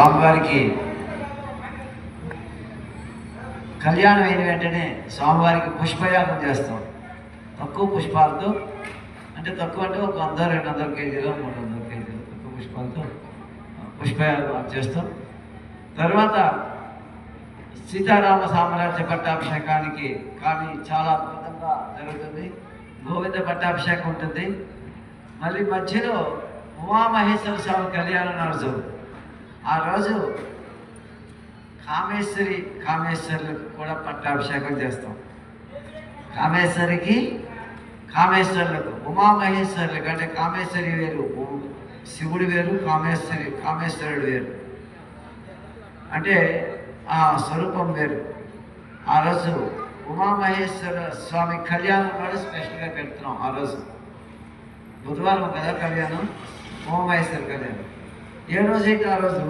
స్వామివారికి కళ్యాణం అయిన వెంటనే స్వామివారికి పుష్పయాగం చేస్తాం. తక్కువ పుష్పాలతో, అంటే తక్కువ అంటే ఒక 100-200 కేజీలు 300 కేజీలు తక్కువ పుష్పాలతో పుష్పయాగం చేస్తాం. తర్వాత సీతారామ సామ్రాజ్య పట్టాభిషేకానికి కానీ చాలా అద్భుతంగా జరుగుతుంది. గోవింద పట్టాభిషేకం ఉంటుంది. మళ్ళీ మధ్యలో ఉమామహేశ్వర స్వామి కళ్యాణం నడుస్తుంది. ఆ రోజు కామేశ్వరులకు కూడా పట్టాభిషేకం చేస్తాం. కామేశ్వరులకు ఉమామహేశ్వరులకు, అంటే కామేశ్వరి వేరు, శివుడు వేరు, కామేశ్వరుడు వేరు, అంటే ఆ స్వరూపం వేరు. ఆ రోజు ఉమామహేశ్వర స్వామి కళ్యాణం కూడా స్పెషల్గా పెడుతున్నాం. ఆ రోజు బుధవారం కదా కళ్యాణం, ఉమామహేశ్వర కళ్యాణం. ఏ రోజైతే ఆ రోజు